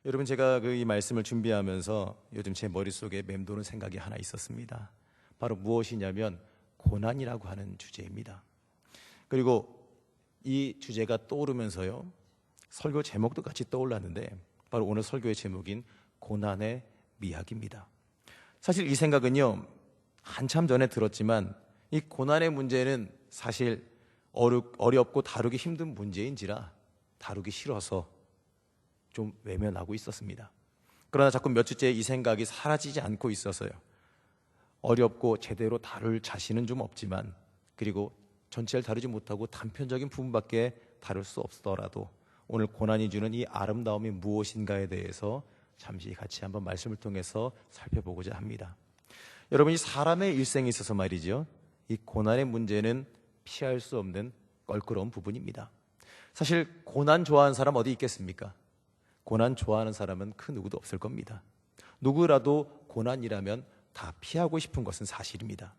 여러분, 제가 이 말씀을 준비하면서 요즘 제 머릿속에 맴도는 생각이 하나 있었습니다. 바로 무엇이냐면 고난이라고 하는 주제입니다. 그리고 이 주제가 떠오르면서요, 설교 제목도 같이 떠올랐는데 바로 오늘 설교의 제목인 고난의 미학입니다. 사실 이 생각은요, 한참 전에 들었지만 이 고난의 문제는 사실 어렵고 다루기 힘든 문제인지라 다루기 싫어서 좀 외면하고 있었습니다. 그러나 자꾸 몇 주째 이 생각이 사라지지 않고 있어서요, 어렵고 제대로 다룰 자신은 좀 없지만, 그리고 전체를 다루지 못하고 단편적인 부분밖에 다룰 수 없더라도 오늘 고난이 주는 이 아름다움이 무엇인가에 대해서 잠시 같이 한번 말씀을 통해서 살펴보고자 합니다. 여러분, 이 사람의 일생에 있어서 말이죠, 이 고난의 문제는 피할 수 없는 껄끄러운 부분입니다. 사실 고난 좋아하는 사람 어디 있겠습니까? 고난 좋아하는 사람은 그 누구도 없을 겁니다. 누구라도 고난이라면 다 피하고 싶은 것은 사실입니다.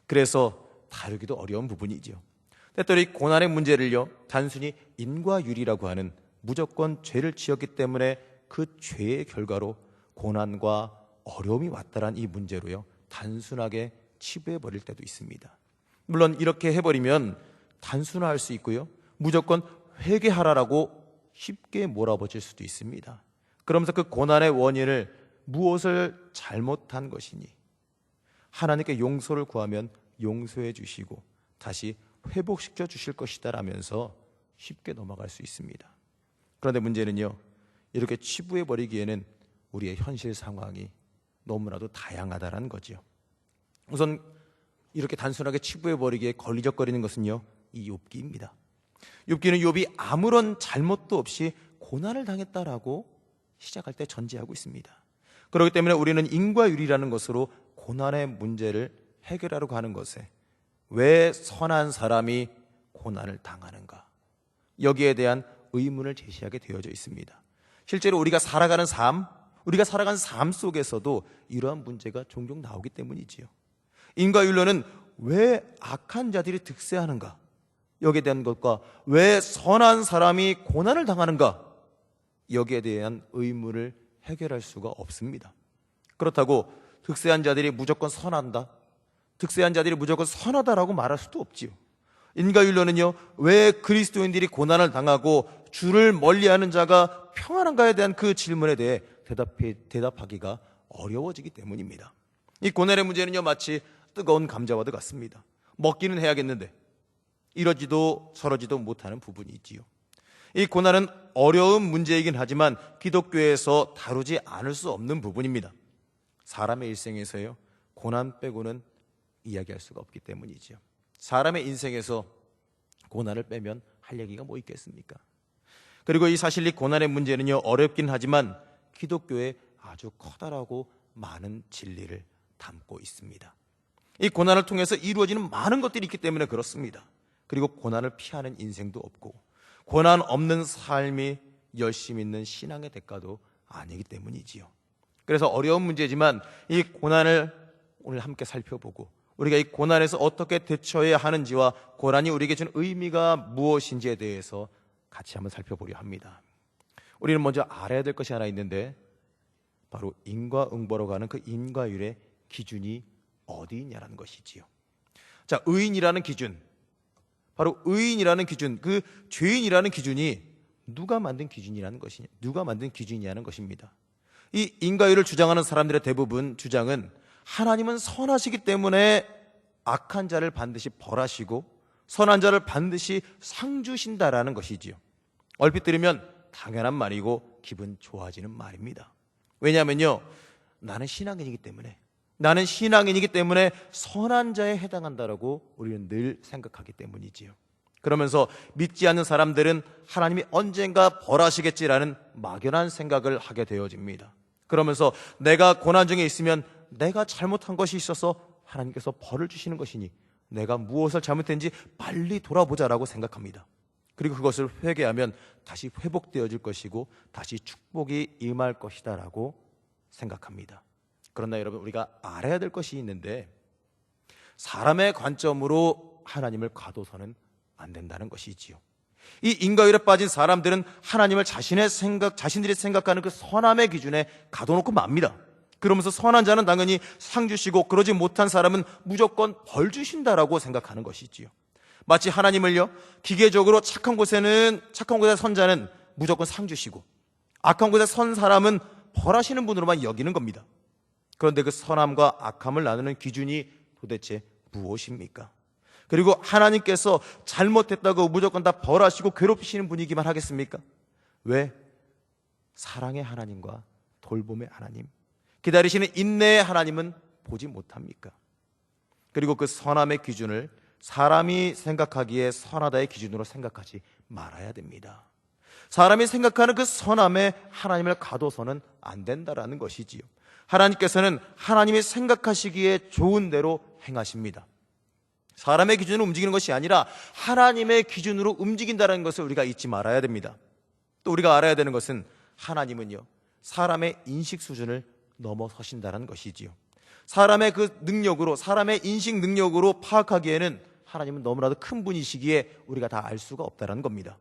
그래서 다루기도 어려운 부분이죠. 때때로 이 고난의 문제를요, 단순히 인과율이라고 하는 무조건 죄를 지었기 때문에 그 죄의 결과로 고난과 어려움이 왔다란 이 문제로요, 단순하게 치부해버릴 때도 있습니다. 물론 이렇게 해버리면 단순화할 수 있고요, 무조건 회개하라라고 쉽게 몰아붙일 수도 있습니다. 그러면서 그 고난의 원인을 무엇을 잘못한 것이니 하나님께 용서를 구하면 용서해 주시고 다시 회복시켜 주실 것이다 라면서 쉽게 넘어갈 수 있습니다. 그런데 문제는요, 이렇게 치부해버리기에는 우리의 현실 상황이 너무나도 다양하다는 거죠. 우선 이렇게 단순하게 치부해버리기에 걸리적거리는 것은요, 이 욥기입니다. 욥기는 욥이 아무런 잘못도 없이 고난을 당했다라고 시작할 때 전제하고 있습니다. 그렇기 때문에 우리는 인과율이라는 것으로 고난의 문제를 해결하려고 하는 것에, 왜 선한 사람이 고난을 당하는가, 여기에 대한 의문을 제시하게 되어져 있습니다. 실제로 우리가 살아가는 삶 속에서도 이러한 문제가 종종 나오기 때문이지요. 인과율로는 왜 악한 자들이 득세하는가, 여기에 대한 것과 왜 선한 사람이 고난을 당하는가, 여기에 대한 의문을 해결할 수가 없습니다. 그렇다고 득세한 자들이 무조건 선한다, 득세한 자들이 무조건 선하다라고 말할 수도 없지요. 인과율로는요, 왜 그리스도인들이 고난을 당하고 주를 멀리하는 자가 평안한가에 대한 그 질문에 대해 대답하기가 어려워지기 때문입니다. 이 고난의 문제는요, 마치 뜨거운 감자와도 같습니다. 먹기는 해야겠는데 이러지도 저러지도 못하는 부분이 있지요. 이 고난은 어려운 문제이긴 하지만 기독교에서 다루지 않을 수 없는 부분입니다. 사람의 일생에서요, 고난 빼고는 이야기할 수가 없기 때문이지요. 사람의 인생에서 고난을 빼면 할 얘기가 뭐 있겠습니까? 그리고 이 사실 이 고난의 문제는요, 어렵긴 하지만 기독교에 아주 커다랗고 많은 진리를 담고 있습니다. 이 고난을 통해서 이루어지는 많은 것들이 있기 때문에 그렇습니다. 그리고 고난을 피하는 인생도 없고 고난 없는 삶이 열심 있는 신앙의 대가도 아니기 때문이지요. 그래서 어려운 문제지만 이 고난을 오늘 함께 살펴보고 우리가 이 고난에서 어떻게 대처해야 하는지와 고난이 우리에게 준 의미가 무엇인지에 대해서 같이 한번 살펴보려 합니다. 우리는 먼저 알아야 될 것이 하나 있는데, 바로 인과응보로 가는 그 인과율의 기준이 어디 있냐라는 것이지요. 자, 의인이라는 기준, 바로 의인이라는 기준, 그 죄인이라는 기준이 누가 만든 기준이라는 것이냐, 누가 만든 기준이냐는 것입니다. 이 인과율을 주장하는 사람들의 대부분 주장은 하나님은 선하시기 때문에 악한 자를 반드시 벌하시고 선한 자를 반드시 상 주신다라는 것이지요. 얼핏 들으면 당연한 말이고 기분 좋아지는 말입니다. 왜냐하면요, 나는 신앙인이기 때문에 선한 자에 해당한다라고 우리는 늘 생각하기 때문이지요. 그러면서 믿지 않는 사람들은 하나님이 언젠가 벌하시겠지라는 막연한 생각을 하게 되어집니다. 그러면서 내가 고난 중에 있으면 내가 잘못한 것이 있어서 하나님께서 벌을 주시는 것이니 내가 무엇을 잘못했는지 빨리 돌아보자라고 생각합니다. 그리고 그것을 회개하면 다시 회복되어질 것이고 다시 축복이 임할 것이다라고 생각합니다. 그러나 여러분, 우리가 알아야 될 것이 있는데, 사람의 관점으로 하나님을 가둬서는 안 된다는 것이지요. 이 인과율에 빠진 사람들은 하나님을 자신들이 생각하는 그 선함의 기준에 가둬놓고 맙니다. 그러면서 선한 자는 당연히 상 주시고 그러지 못한 사람은 무조건 벌 주신다라고 생각하는 것이지요. 마치 하나님을요, 기계적으로 착한 곳에 선 자는 무조건 상 주시고 악한 곳에 선 사람은 벌하시는 분으로만 여기는 겁니다. 그런데 그 선함과 악함을 나누는 기준이 도대체 무엇입니까? 그리고 하나님께서 잘못했다고 무조건 다 벌하시고 괴롭히시는 분이기만 하겠습니까? 왜? 사랑의 하나님과 돌봄의 하나님, 기다리시는 인내의 하나님은 보지 못합니까? 그리고 그 선함의 기준을 사람이 생각하기에 선하다의 기준으로 생각하지 말아야 됩니다. 사람이 생각하는 그 선함에 하나님을 가둬서는 안 된다라는 것이지요. 하나님께서는 하나님이 생각하시기에 좋은 대로 행하십니다. 사람의 기준으로 움직이는 것이 아니라 하나님의 기준으로 움직인다는 것을 우리가 잊지 말아야 됩니다. 또 우리가 알아야 되는 것은 하나님은요, 사람의 인식 수준을 넘어서신다는 것이지요. 사람의 그 능력으로, 사람의 인식 능력으로 파악하기에는 하나님은 너무나도 큰 분이시기에 우리가 다 알 수가 없다는 겁니다.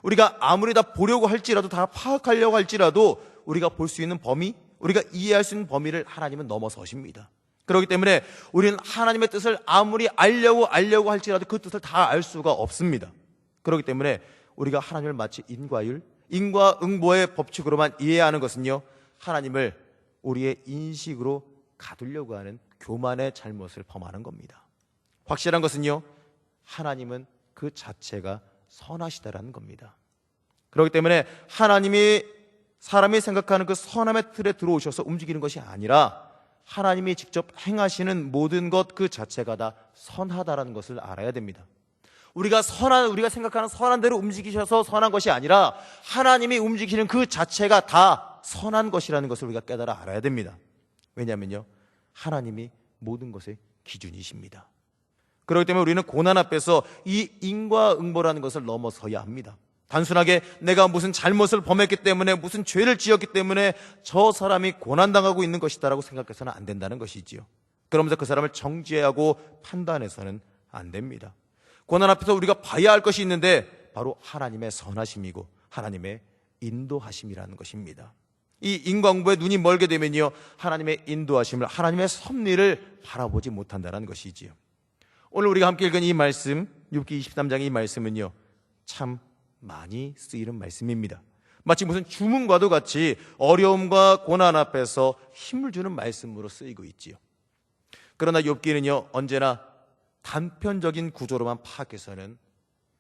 우리가 아무리 다 보려고 할지라도, 다 파악하려고 할지라도 우리가 볼 수 있는 범위, 우리가 이해할 수 있는 범위를 하나님은 넘어서십니다. 그렇기 때문에 우리는 하나님의 뜻을 아무리 알려고 할지라도 그 뜻을 다 알 수가 없습니다. 그렇기 때문에 우리가 하나님을 마치 인과응보의 법칙으로만 이해하는 것은요, 하나님을 우리의 인식으로 가두려고 하는 교만의 잘못을 범하는 겁니다. 확실한 것은요, 하나님은 그 자체가 선하시다라는 겁니다. 그렇기 때문에 하나님이 사람이 생각하는 그 선함의 틀에 들어오셔서 움직이는 것이 아니라 하나님이 직접 행하시는 모든 것 그 자체가 다 선하다라는 것을 알아야 됩니다. 우리가 생각하는 선한 대로 움직이셔서 선한 것이 아니라 하나님이 움직이시는 그 자체가 다 선한 것이라는 것을 우리가 깨달아 알아야 됩니다. 왜냐하면요, 하나님이 모든 것의 기준이십니다. 그렇기 때문에 우리는 고난 앞에서 이 인과응보라는 것을 넘어서야 합니다. 단순하게 내가 무슨 잘못을 범했기 때문에, 무슨 죄를 지었기 때문에 저 사람이 고난당하고 있는 것이다라고 생각해서는 안 된다는 것이지요. 그러면서 그 사람을 정죄하고 판단해서는 안 됩니다. 고난 앞에서 우리가 봐야 할 것이 있는데 바로 하나님의 선하심이고 하나님의 인도하심이라는 것입니다. 이 인과응보에 눈이 멀게 되면요, 하나님의 인도하심을, 하나님의 섭리를 바라보지 못한다는 것이지요. 오늘 우리가 함께 읽은 이 말씀, 욥기 23장의 이 말씀은요, 참 많이 쓰이는 말씀입니다. 마치 무슨 주문과도 같이 어려움과 고난 앞에서 힘을 주는 말씀으로 쓰이고 있지요. 그러나 욥기는요, 언제나 단편적인 구조로만 파악해서는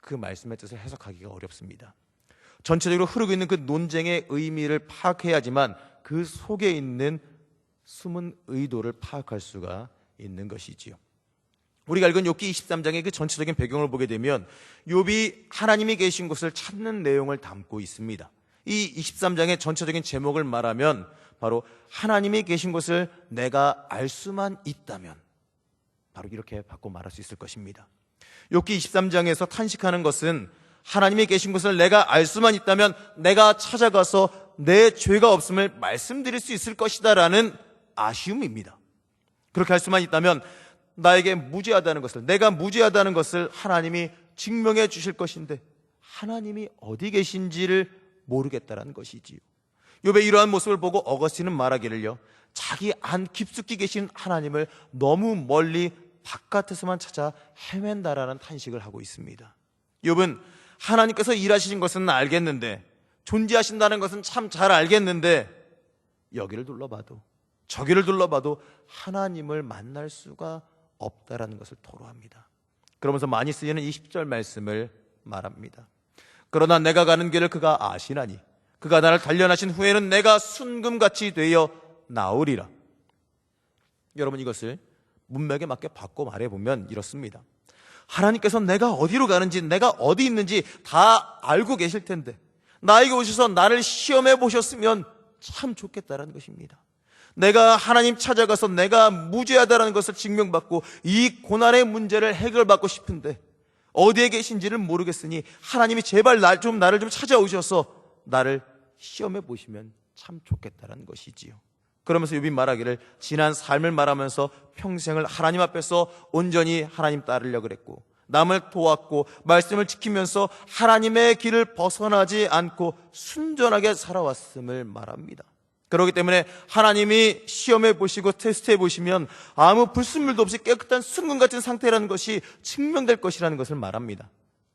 그 말씀의 뜻을 해석하기가 어렵습니다. 전체적으로 흐르고 있는 그 논쟁의 의미를 파악해야지만 그 속에 있는 숨은 의도를 파악할 수가 있는 것이지요. 우리가 읽은 욥기 23장의 그 전체적인 배경을 보게 되면 욥이 하나님이 계신 곳을 찾는 내용을 담고 있습니다. 이 23장의 전체적인 제목을 말하면 바로 하나님이 계신 곳을 내가 알 수만 있다면, 바로 이렇게 바꿔 말할 수 있을 것입니다. 욥기 23장에서 탄식하는 것은 하나님이 계신 곳을 내가 알 수만 있다면 내가 찾아가서 내 죄가 없음을 말씀드릴 수 있을 것이다 라는 아쉬움입니다. 그렇게 할 수만 있다면 나에게 무죄하다는 것을, 내가 무죄하다는 것을 하나님이 증명해 주실 것인데 하나님이 어디 계신지를 모르겠다라는 것이지요. 욥의 이러한 모습을 보고 어거스틴은 말하기를요, 자기 안 깊숙이 계신 하나님을 너무 멀리 바깥에서만 찾아 헤맨다라는 탄식을 하고 있습니다. 욥은 하나님께서 일하시는 것은 알겠는데, 존재하신다는 것은 참 잘 알겠는데, 여기를 둘러봐도 저기를 둘러봐도 하나님을 만날 수가 없다라는 것을 토로합니다. 그러면서 많이 쓰이는 이 10절 말씀을 말합니다. 그러나 내가 가는 길을 그가 아시나니 그가 나를 단련하신 후에는 내가 순금같이 되어 나오리라. 여러분, 이것을 문맥에 맞게 바꿔 말해보면 이렇습니다. 하나님께서 내가 어디로 가는지, 내가 어디 있는지 다 알고 계실 텐데 나에게 오셔서 나를 시험해 보셨으면 참 좋겠다라는 것입니다. 내가 하나님 찾아가서 내가 무죄하다는 것을 증명받고 이 고난의 문제를 해결받고 싶은데 어디에 계신지를 모르겠으니 하나님이 제발 나를 좀 찾아오셔서 나를 시험해 보시면 참 좋겠다는 것이지요. 그러면서 욥이 말하기를 지난 삶을 말하면서 평생을 하나님 앞에서 온전히 하나님 따르려고 그랬고 남을 도왔고 말씀을 지키면서 하나님의 길을 벗어나지 않고 순전하게 살아왔음을 말합니다. 그렇기 때문에 하나님이 시험해 보시고 테스트해 보시면 아무 불순물도 없이 깨끗한 순금 같은 상태라는 것이 증명될 것이라는 것을 말합니다.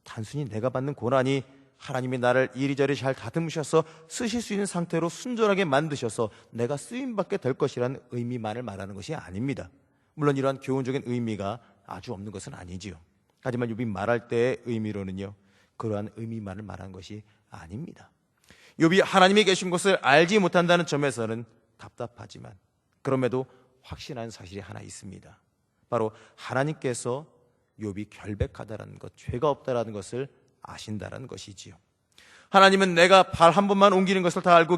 단순히 내가 받는 고난이 하나님이 나를 이리저리 잘 다듬으셔서 쓰실 수 있는 상태로 순전하게 만드셔서 내가 쓰임받게 될 것이라는 의미만을 말하는 것이 아닙니다. 물론 이러한 교훈적인 의미가 아주 없는 것은 아니지요. 하지만 욥이 말할 때의 의미로는요, 그러한 의미만을 말하는 것이 아닙니다. 욥이 하나님이 계신 것을 알지 못한다는 점에서는 답답하지만 그럼에도 확신하는 사실이 하나 있습니다. 바로 하나님께서 욥이 결백하다라는 것, 죄가 없다라는 것을 아신다라는 것이지요. 하나님은 내가 발 한 번만 옮기는 것을 다 알고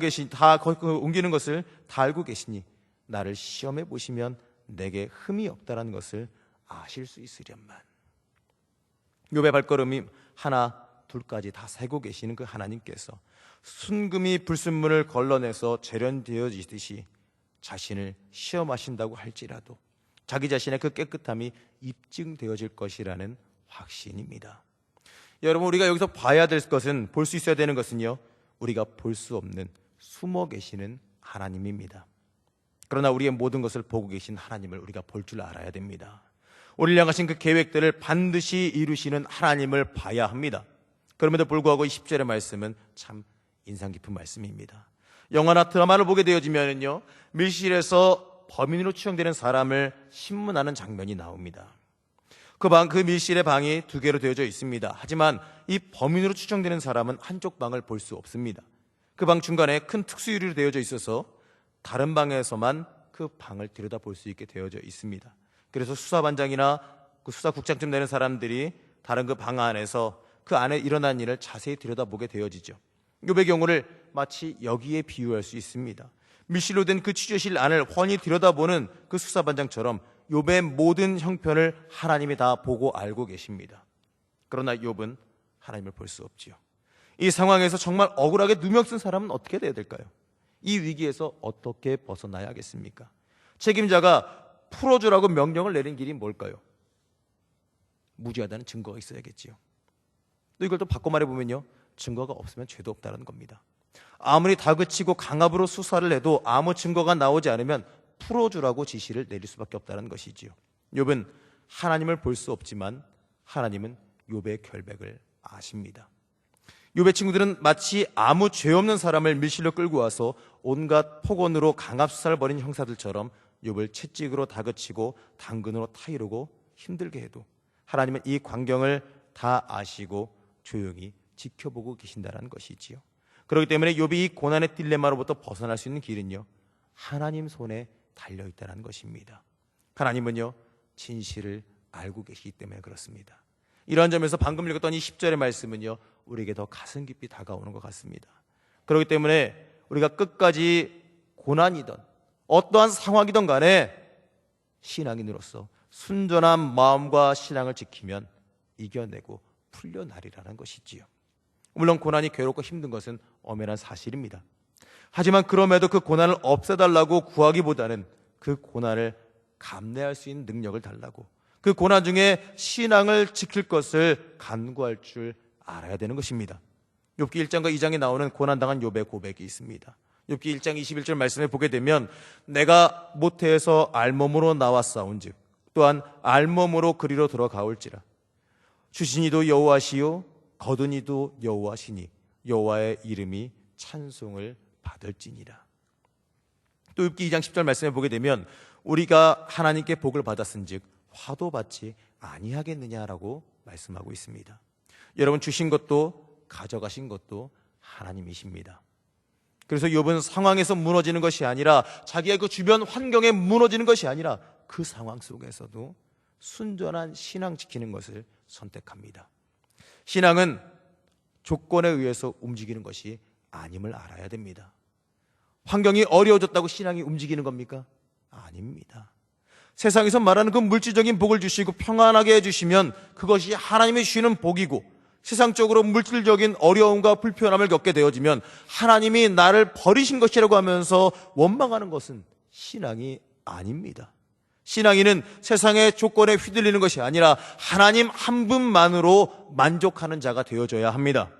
옮기는 것을 다 알고 계시니 나를 시험해 보시면 내게 흠이 없다라는 것을 아실 수 있으련만. 욥의 발걸음이 하나 둘까지 다 세고 계시는 그 하나님께서 순금이 불순물을 걸러내서 재련되어지듯이 자신을 시험하신다고 할지라도 자기 자신의 그 깨끗함이 입증되어질 것이라는 확신입니다. 여러분, 우리가 여기서 봐야 될 것은, 볼 수 있어야 되는 것은요, 우리가 볼 수 없는 숨어 계시는 하나님입니다. 그러나 우리의 모든 것을 보고 계신 하나님을 우리가 볼 줄 알아야 됩니다. 우리를 향하신 그 계획들을 반드시 이루시는 하나님을 봐야 합니다. 그럼에도 불구하고 이 10절의 말씀은 참 인상 깊은 말씀입니다. 영화나 드라마를 보게 되어지면요, 밀실에서 범인으로 추정되는 사람을 신문하는 장면이 나옵니다. 그 밀실의 방이 2개로 되어져 있습니다. 하지만 이 범인으로 추정되는 사람은 한쪽 방을 볼 수 없습니다. 그 방 중간에 큰 특수유리로 되어져 있어서 다른 방에서만 그 방을 들여다볼 수 있게 되어져 있습니다. 그래서 수사반장이나 그 수사국장쯤 되는 사람들이 다른 그 방 안에서 그 안에 일어난 일을 자세히 들여다보게 되어지죠. 욥의 경우를 마치 여기에 비유할 수 있습니다. 밀실로 된 그 취조실 안을 훤히 들여다보는 그 수사반장처럼 욥의 모든 형편을 하나님이 다 보고 알고 계십니다. 그러나 욥은 하나님을 볼 수 없지요. 이 상황에서 정말 억울하게 누명 쓴 사람은 어떻게 돼야 될까요? 이 위기에서 어떻게 벗어나야겠습니까? 책임자가 풀어주라고 명령을 내린 길이 뭘까요? 무죄하다는 증거가 있어야겠지요. 또 이걸 또 바꿔 말해보면요, 증거가 없으면 죄도 없다는 겁니다. 아무리 다그치고 강압으로 수사를 해도 아무 증거가 나오지 않으면 풀어주라고 지시를 내릴 수밖에 없다는 것이지요. 욥은 하나님을 볼 수 없지만 하나님은 욥의 결백을 아십니다. 욥의 친구들은 마치 아무 죄 없는 사람을 밀실로 끌고 와서 온갖 폭언으로 강압 수사를 벌인 형사들처럼 욥을 채찍으로 다그치고 당근으로 타이르고 힘들게 해도 하나님은 이 광경을 다 아시고 조용히 지켜보고 계신다는 것이지요. 그렇기 때문에 욥이 이 고난의 딜레마로부터 벗어날 수 있는 길은요, 하나님 손에 달려있다는 것입니다. 하나님은요, 진실을 알고 계시기 때문에 그렇습니다. 이러한 점에서 방금 읽었던 이 10절의 말씀은요, 우리에게 더 가슴 깊이 다가오는 것 같습니다. 그렇기 때문에 우리가 끝까지 고난이든 어떠한 상황이든 간에 신앙인으로서 순전한 마음과 신앙을 지키면 이겨내고 풀려나리라는 것이지요. 물론 고난이 괴롭고 힘든 것은 엄연한 사실입니다. 하지만 그럼에도 그 고난을 없애달라고 구하기보다는 그 고난을 감내할 수 있는 능력을 달라고, 그 고난 중에 신앙을 지킬 것을 간구할 줄 알아야 되는 것입니다. 욥기 1장과 2장에 나오는 고난당한 욥의 고백이 있습니다. 욥기 1장 21절 말씀에 보게 되면 내가 모태에서 알몸으로 나왔사온즉 또한 알몸으로 그리로 들어가올지라 주신 이도 여호와시요 거둔 이도 여호와시니 여호와의 이름이 찬송을 받을지니라. 또 욥기 2장 10절 말씀에 보게 되면 우리가 하나님께 복을 받았은즉 화도 받지 아니하겠느냐라고 말씀하고 있습니다. 여러분, 주신 것도 가져가신 것도 하나님이십니다. 그래서 욥은 상황에서 무너지는 것이 아니라, 자기의 그 주변 환경에 무너지는 것이 아니라 그 상황 속에서도 순전한 신앙 지키는 것을 선택합니다. 신앙은 조건에 의해서 움직이는 것이 아님을 알아야 됩니다. 환경이 어려워졌다고 신앙이 움직이는 겁니까? 아닙니다. 세상에서 말하는 그 물질적인 복을 주시고 평안하게 해주시면 그것이 하나님이 주시는 복이고, 세상적으로 물질적인 어려움과 불편함을 겪게 되어지면 하나님이 나를 버리신 것이라고 하면서 원망하는 것은 신앙이 아닙니다. 신앙인은 세상의 조건에 휘둘리는 것이 아니라 하나님 한 분만으로 만족하는 자가 되어져야 합니다.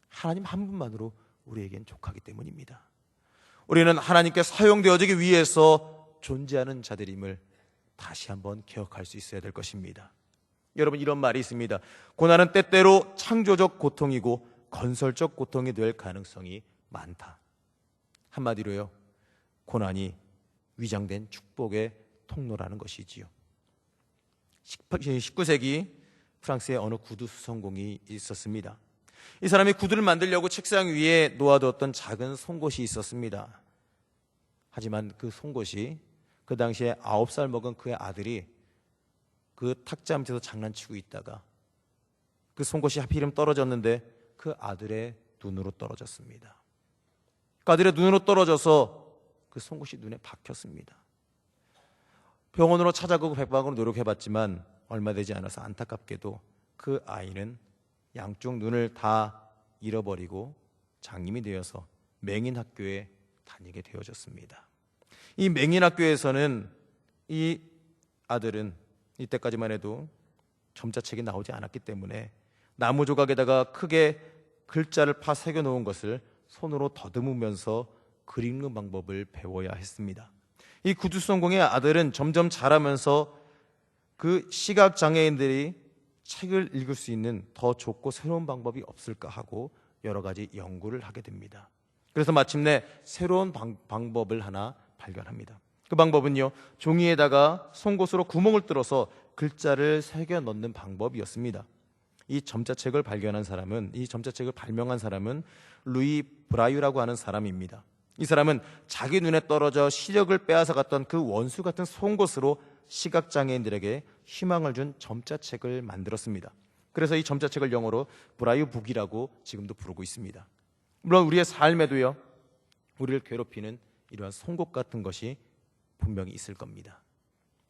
하나님 한 분만으로 우리에겐 족하기 때문입니다. 우리는 하나님께 사용되어지기 위해서 존재하는 자들임을 다시 한번 기억할 수 있어야 될 것입니다. 여러분, 이런 말이 있습니다. 고난은 때때로 창조적 고통이고 건설적 고통이 될 가능성이 많다. 한마디로요, 고난이 위장된 축복의 통로라는 것이지요. 19세기 프랑스의 어느 구두 수성공이 있었습니다. 이 사람이 구두를 만들려고 책상 위에 놓아두었던 작은 송곳이 있었습니다. 하지만 그 송곳이 그 당시에 9살 먹은 그의 아들이 그 탁자 밑에서 장난치고 있다가 그 송곳이 하필이면 떨어졌는데 그 아들의 눈으로 떨어졌습니다. 그 아들의 눈으로 떨어져서 그 송곳이 눈에 박혔습니다. 병원으로 찾아가고 백방으로 노력해봤지만 얼마 되지 않아서 안타깝게도 그 아이는 양쪽 눈을 다 잃어버리고 장님이 되어서 맹인학교에 다니게 되어졌습니다. 이 맹인학교에서는 이 아들은 이때까지만 해도 점자책이 나오지 않았기 때문에 나무 조각에다가 크게 글자를 파 새겨 놓은 것을 손으로 더듬으면서 그리는 방법을 배워야 했습니다. 이 구두성공의 아들은 점점 자라면서 그 시각장애인들이 책을 읽을 수 있는 더 좋고 새로운 방법이 없을까 하고 여러 가지 연구를 하게 됩니다. 그래서 마침내 새로운 방법을 하나 발견합니다. 그 방법은요, 종이에다가 송곳으로 구멍을 뚫어서 글자를 새겨 넣는 방법이었습니다. 이 점자책을 발견한 사람은, 이 점자책을 발명한 사람은 루이 브라유라고 하는 사람입니다. 이 사람은 자기 눈에 떨어져 시력을 빼앗아 갔던 그 원수 같은 송곳으로 시각장애인들에게 희망을 준 점자책을 만들었습니다. 그래서 이 점자책을 영어로 브라유북이라고 지금도 부르고 있습니다. 물론 우리의 삶에도요, 우리를 괴롭히는 이러한 송곳 같은 것이 분명히 있을 겁니다.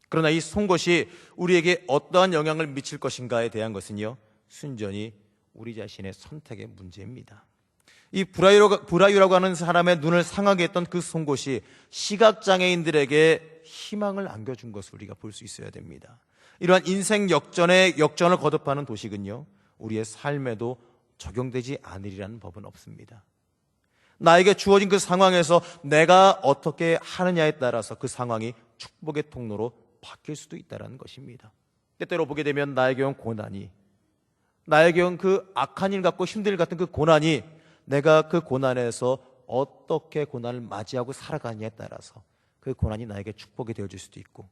그러나 이 송곳이 우리에게 어떠한 영향을 미칠 것인가에 대한 것은요, 순전히 우리 자신의 선택의 문제입니다. 이 브라유라고 하는 사람의 눈을 상하게 했던 그 송곳이 시각장애인들에게 희망을 안겨준 것을 우리가 볼 수 있어야 됩니다. 이러한 인생 역전을 거듭하는 도식은요, 우리의 삶에도 적용되지 않으리라는 법은 없습니다. 나에게 주어진 그 상황에서 내가 어떻게 하느냐에 따라서 그 상황이 축복의 통로로 바뀔 수도 있다는 것입니다. 때때로 보게 되면 나에게 온 고난이, 나에게 온 그 악한 일 같고 힘든 일 같은 그 고난이 내가 그 고난에서 어떻게 고난을 맞이하고 살아가느냐에 따라서 그 고난이 나에게 축복이 되어줄 수도 있고,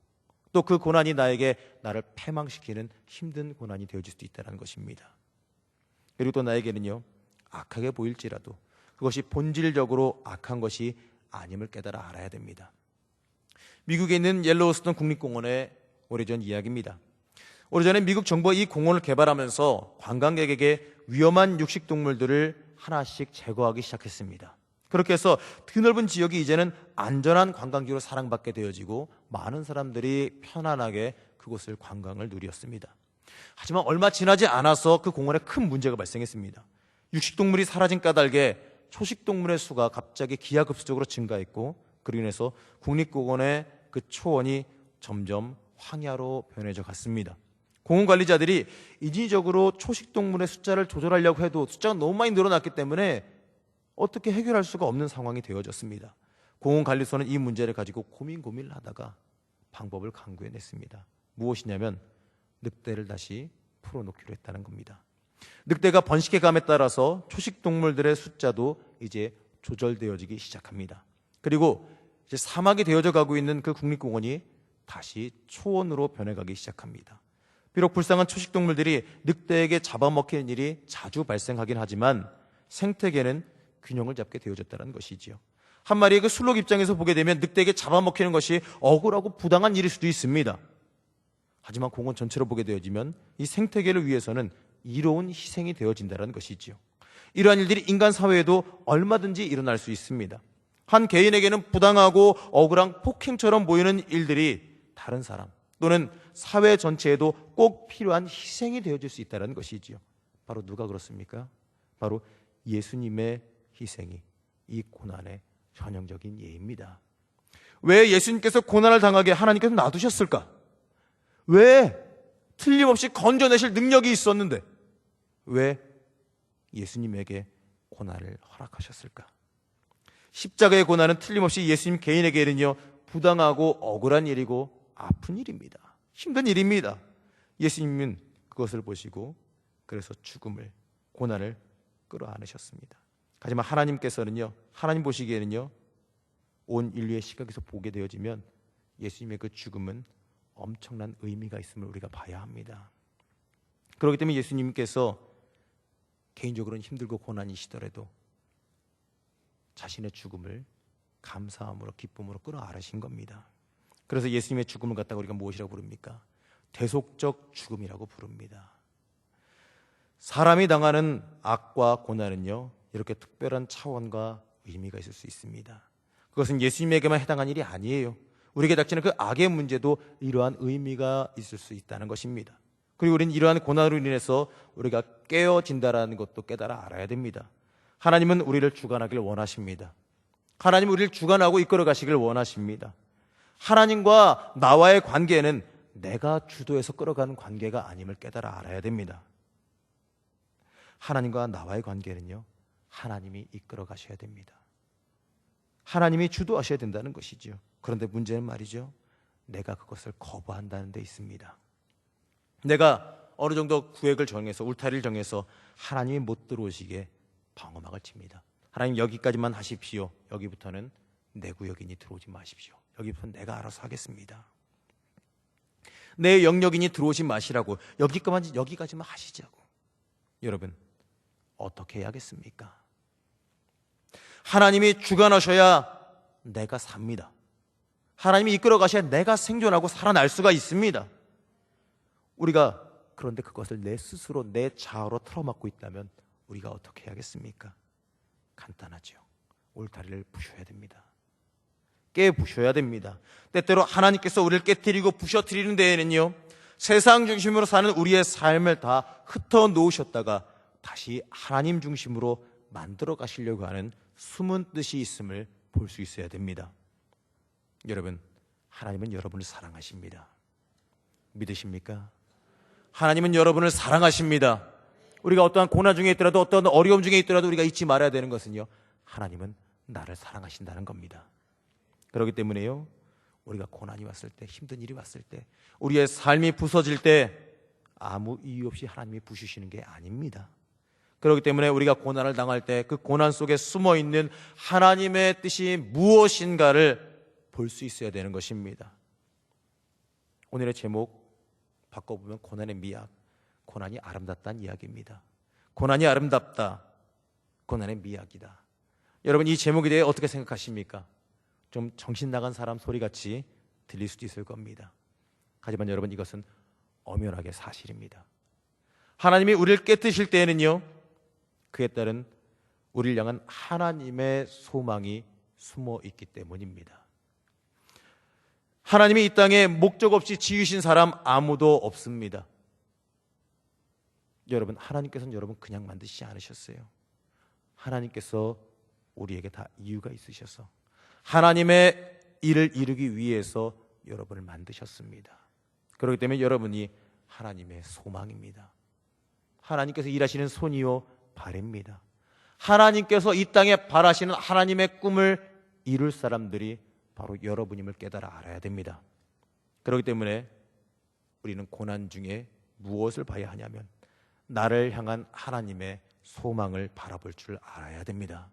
또 그 고난이 나를 패망시키는 힘든 고난이 되어줄 수도 있다는 것입니다. 그리고 또 나에게는요, 악하게 보일지라도 그것이 본질적으로 악한 것이 아님을 깨달아 알아야 됩니다. 미국에 있는 옐로우스톤 국립공원의 오래전 이야기입니다. 오래전에 미국 정부가 이 공원을 개발하면서 관광객에게 위험한 육식동물들을 하나씩 제거하기 시작했습니다. 그렇게 해서 드넓은 지역이 이제는 안전한 관광지로 사랑받게 되어지고 많은 사람들이 편안하게 그곳을 관광을 누렸습니다. 하지만 얼마 지나지 않아서 그 공원에 큰 문제가 발생했습니다. 육식동물이 사라진 까닭에 초식동물의 수가 갑자기 기하급수적으로 증가했고, 그로 인해서 국립공원의 그 초원이 점점 황야로 변해져 갔습니다. 공원 관리자들이 인위적으로 초식동물의 숫자를 조절하려고 해도 숫자가 너무 많이 늘어났기 때문에 어떻게 해결할 수가 없는 상황이 되어졌습니다. 공원관리소는 이 문제를 가지고 고민을 하다가 방법을 강구해냈습니다. 무엇이냐면 늑대를 다시 풀어놓기로 했다는 겁니다. 늑대가 번식해감에 따라서 초식동물들의 숫자도 이제 조절되어지기 시작합니다. 그리고 이제 사막이 되어져 가고 있는 그 국립공원이 다시 초원으로 변해가기 시작합니다. 비록 불쌍한 초식동물들이 늑대에게 잡아먹히는 일이 자주 발생하긴 하지만 생태계는 균형을 잡게 되어졌다는 것이지요. 한 마리의 그 술록 입장에서 보게 되면 늑대에게 잡아먹히는 것이 억울하고 부당한 일일 수도 있습니다. 하지만 공원 전체로 보게 되어지면 이 생태계를 위해서는 이로운 희생이 되어진다는 것이지요. 이러한 일들이 인간 사회에도 얼마든지 일어날 수 있습니다. 한 개인에게는 부당하고 억울한 폭행처럼 보이는 일들이 다른 사람 또는 사회 전체에도 꼭 필요한 희생이 되어질 수 있다는 것이지요. 바로 누가 그렇습니까? 바로 예수님의 희생이 이 고난의 전형적인 예입니다. 왜 예수님께서 고난을 당하게 하나님께서 놔두셨을까? 왜 틀림없이 건져내실 능력이 있었는데 왜 예수님에게 고난을 허락하셨을까? 십자가의 고난은 틀림없이 예수님 개인에게는요, 부당하고 억울한 일이고 아픈 일입니다. 힘든 일입니다. 예수님은 그것을 보시고 그래서 죽음을, 고난을 끌어안으셨습니다. 하지만 하나님께서는요, 하나님 보시기에는요, 온 인류의 시각에서 보게 되어지면 예수님의 그 죽음은 엄청난 의미가 있음을 우리가 봐야 합니다. 그렇기 때문에 예수님께서 개인적으로는 힘들고 고난이시더라도 자신의 죽음을 감사함으로, 기쁨으로 끌어안으신 겁니다. 그래서 예수님의 죽음을 갖다가 우리가 무엇이라고 부릅니까? 대속적 죽음이라고 부릅니다. 사람이 당하는 악과 고난은요, 이렇게 특별한 차원과 의미가 있을 수 있습니다. 그것은 예수님에게만 해당한 일이 아니에요. 우리에게 닥치는 그 악의 문제도 이러한 의미가 있을 수 있다는 것입니다. 그리고 우리는 이러한 고난으로 인해서 우리가 깨어진다는 것도 깨달아 알아야 됩니다. 하나님은 우리를 주관하기를 원하십니다. 하나님은 우리를 주관하고 이끌어 가시길 원하십니다. 하나님과 나와의 관계는 내가 주도해서 끌어가는 관계가 아님을 깨달아 알아야 됩니다. 하나님과 나와의 관계는요, 하나님이 이끌어 가셔야 됩니다. 하나님이 주도하셔야 된다는 것이죠. 그런데 문제는 말이죠, 내가 그것을 거부한다는 데 있습니다. 내가 어느 정도 구획을 정해서, 울타리를 정해서 하나님이 못 들어오시게 방어막을 칩니다. 하나님 여기까지만 하십시오. 여기부터는 내 구역이니 들어오지 마십시오. 여기부터는 내가 알아서 하겠습니다. 내 영역이니 들어오지 마시라고, 여기까지만 하시자고. 여러분, 어떻게 해야겠습니까? 하나님이 주관하셔야 내가 삽니다. 하나님이 이끌어 가셔야 내가 생존하고 살아날 수가 있습니다. 우리가 그런데 그것을 내 스스로, 내 자아로 틀어막고 있다면 우리가 어떻게 해야겠습니까? 간단하죠. 울타리를 부셔야 됩니다. 깨부셔야 됩니다. 때때로 하나님께서 우리를 깨뜨리고 부셔뜨리는 데에는요, 세상 중심으로 사는 우리의 삶을 다 흩어 놓으셨다가 다시 하나님 중심으로 만들어 가시려고 하는 숨은 뜻이 있음을 볼 수 있어야 됩니다. 여러분, 하나님은 여러분을 사랑하십니다. 믿으십니까? 하나님은 여러분을 사랑하십니다. 우리가 어떠한 고난 중에 있더라도, 어떠한 어려움 중에 있더라도 우리가 잊지 말아야 되는 것은요, 하나님은 나를 사랑하신다는 겁니다. 그렇기 때문에요, 우리가 고난이 왔을 때, 힘든 일이 왔을 때, 우리의 삶이 부서질 때 아무 이유 없이 하나님이 부수시는 게 아닙니다. 그렇기 때문에 우리가 고난을 당할 때 그 고난 속에 숨어있는 하나님의 뜻이 무엇인가를 볼 수 있어야 되는 것입니다. 오늘의 제목 바꿔보면 고난의 미학, 고난이 아름답다는 이야기입니다. 고난이 아름답다, 고난의 미학이다. 여러분, 이 제목에 대해 어떻게 생각하십니까? 좀 정신 나간 사람 소리같이 들릴 수도 있을 겁니다. 하지만 여러분, 이것은 엄연하게 사실입니다. 하나님이 우리를 깨뜨실 때에는요, 그에 따른 우리를 향한 하나님의 소망이 숨어 있기 때문입니다. 하나님이 이 땅에 목적 없이 지으신 사람 아무도 없습니다. 여러분, 하나님께서는 여러분 그냥 만드시지 않으셨어요. 하나님께서 우리에게 다 이유가 있으셔서 하나님의 일을 이루기 위해서 여러분을 만드셨습니다. 그렇기 때문에 여러분이 하나님의 소망입니다. 하나님께서 일하시는 손이요 발입니다. 하나님께서 이 땅에 바라시는 하나님의 꿈을 이룰 사람들이 바로 여러분임을 깨달아 알아야 됩니다. 그렇기 때문에 우리는 고난 중에 무엇을 봐야 하냐면 나를 향한 하나님의 소망을 바라볼 줄 알아야 됩니다.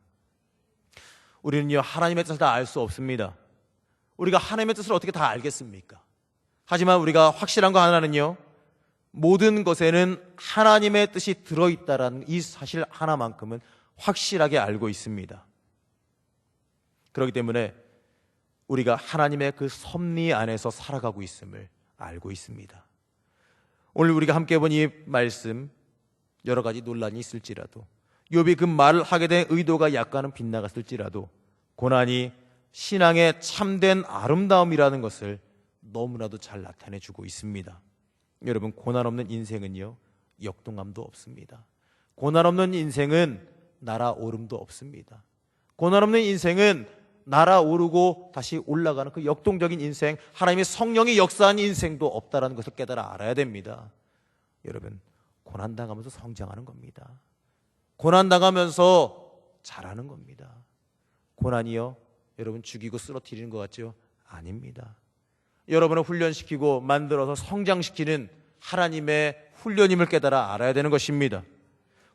우리는요, 하나님의 뜻을 다 알 수 없습니다. 우리가 하나님의 뜻을 어떻게 다 알겠습니까? 하지만 우리가 확실한 거 하나는요, 모든 것에는 하나님의 뜻이 들어있다라는 이 사실 하나만큼은 확실하게 알고 있습니다. 그렇기 때문에 우리가 하나님의 그 섭리 안에서 살아가고 있음을 알고 있습니다. 오늘 우리가 함께 본 이 말씀, 여러 가지 논란이 있을지라도, 욥이 그 말을 하게 된 의도가 약간은 빗나갔을지라도 고난이 신앙의 참된 아름다움이라는 것을 너무나도 잘 나타내주고 있습니다. 여러분, 고난 없는 인생은요, 역동함도 없습니다. 고난 없는 인생은 날아오름도 없습니다. 고난 없는 인생은 날아오르고 다시 올라가는 그 역동적인 인생, 하나님의 성령이 역사한 인생도 없다는 것을 깨달아 알아야 됩니다. 여러분, 고난당하면서 성장하는 겁니다. 고난당하면서 자라는 겁니다. 고난이요, 여러분 죽이고 쓰러뜨리는 것 같죠? 아닙니다. 여러분을 훈련시키고 만들어서 성장시키는 하나님의 훈련임을 깨달아 알아야 되는 것입니다.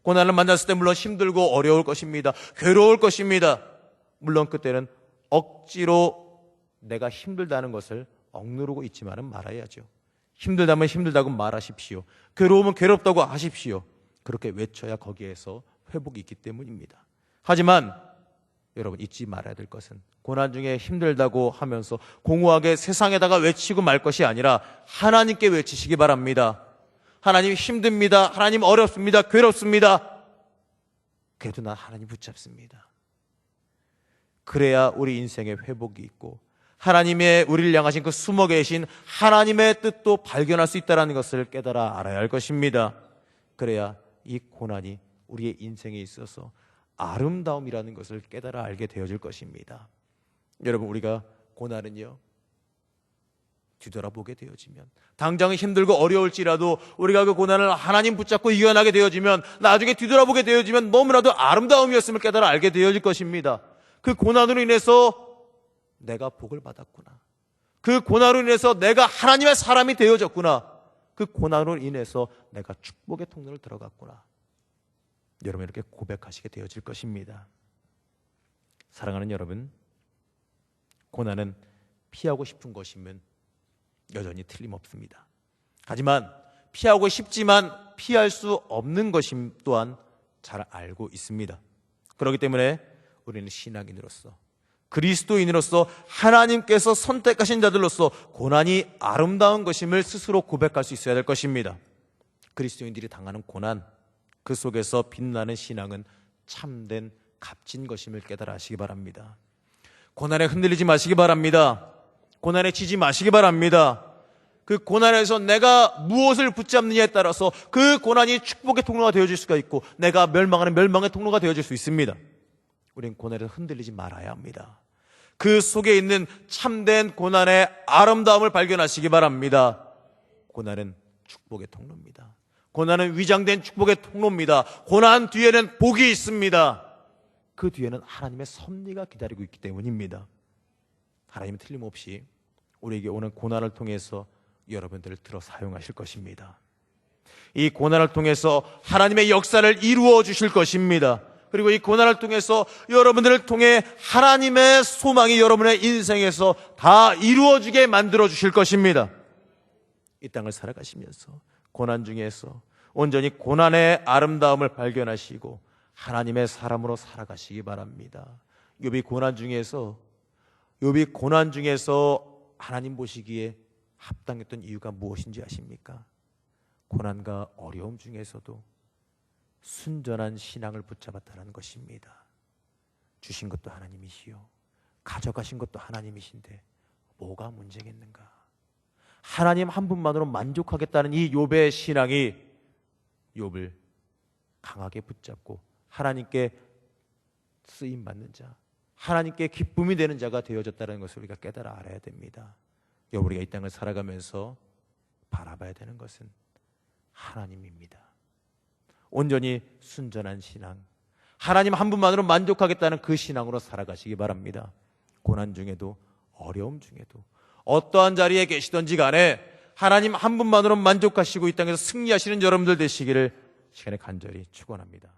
고난을 만났을 때 물론 힘들고 어려울 것입니다. 괴로울 것입니다. 물론 그때는 억지로 내가 힘들다는 것을 억누르고 있지만은 말아야죠. 힘들다면 힘들다고 말하십시오. 괴로우면 괴롭다고 하십시오. 그렇게 외쳐야 거기에서 회복이 있기 때문입니다. 하지만 여러분 잊지 말아야 될 것은 고난 중에 힘들다고 하면서 공허하게 세상에다가 외치고 말 것이 아니라 하나님께 외치시기 바랍니다. 하나님 힘듭니다. 하나님 어렵습니다. 괴롭습니다. 그래도 난 하나님 붙잡습니다. 그래야 우리 인생의 회복이 있고 하나님의 우리를 향하신 그 숨어 계신 하나님의 뜻도 발견할 수 있다는 것을 깨달아 알아야 할 것입니다. 그래야 이 고난이 우리의 인생에 있어서 아름다움이라는 것을 깨달아 알게 되어질 것입니다. 여러분, 우리가 고난은요, 뒤돌아보게 되어지면 당장은 힘들고 어려울지라도 우리가 그 고난을 하나님 붙잡고 이겨나게 되어지면 나중에 뒤돌아보게 되어지면 너무나도 아름다움이었음을 깨달아 알게 되어질 것입니다. 그 고난으로 인해서 내가 복을 받았구나. 그 고난으로 인해서 내가 하나님의 사람이 되어졌구나. 그 고난으로 인해서 내가 축복의 통로를 들어갔구나. 여러분, 이렇게 고백하시게 되어질 것입니다. 사랑하는 여러분, 고난은 피하고 싶은 것이면 여전히 틀림없습니다. 하지만 피하고 싶지만 피할 수 없는 것임 또한 잘 알고 있습니다. 그렇기 때문에 우리는 신앙인으로서, 그리스도인으로서, 하나님께서 선택하신 자들로서 고난이 아름다운 것임을 스스로 고백할 수 있어야 될 것입니다. 그리스도인들이 당하는 고난, 그 속에서 빛나는 신앙은 참된 값진 것임을 깨달아 하시기 바랍니다. 고난에 흔들리지 마시기 바랍니다. 고난에 지지 마시기 바랍니다. 그 고난에서 내가 무엇을 붙잡느냐에 따라서 그 고난이 축복의 통로가 되어질 수가 있고 내가 멸망하는 멸망의 통로가 되어질 수 있습니다. 우린 고난에서 흔들리지 말아야 합니다. 그 속에 있는 참된 고난의 아름다움을 발견하시기 바랍니다. 고난은 축복의 통로입니다. 고난은 위장된 축복의 통로입니다. 고난 뒤에는 복이 있습니다. 그 뒤에는 하나님의 섭리가 기다리고 있기 때문입니다. 하나님은 틀림없이 우리에게 오는 고난을 통해서 여러분들을 들어 사용하실 것입니다. 이 고난을 통해서 하나님의 역사를 이루어 주실 것입니다. 그리고 이 고난을 통해서 여러분들을 통해 하나님의 소망이 여러분의 인생에서 다 이루어지게 만들어 주실 것입니다. 이 땅을 살아가시면서 고난 중에서 온전히 고난의 아름다움을 발견하시고 하나님의 사람으로 살아가시기 바랍니다. 욥이 고난 중에서 하나님 보시기에 합당했던 이유가 무엇인지 아십니까? 고난과 어려움 중에서도 순전한 신앙을 붙잡았다는 것입니다. 주신 것도 하나님이시요 가져가신 것도 하나님이신데 뭐가 문제겠는가? 하나님 한 분만으로 만족하겠다는 이 욥의 신앙이 욥을 강하게 붙잡고 하나님께 쓰임받는 자, 하나님께 기쁨이 되는 자가 되어졌다는 것을 우리가 깨달아 알아야 됩니다. 우리가 이 땅을 살아가면서 바라봐야 되는 것은 하나님입니다. 온전히 순전한 신앙, 하나님 한 분만으로 만족하겠다는 그 신앙으로 살아가시기 바랍니다. 고난 중에도 어려움 중에도 어떠한 자리에 계시던지 간에 하나님 한 분만으로 만족하시고 이 땅에서 승리하시는 여러분들 되시기를 시간에 간절히 축원합니다.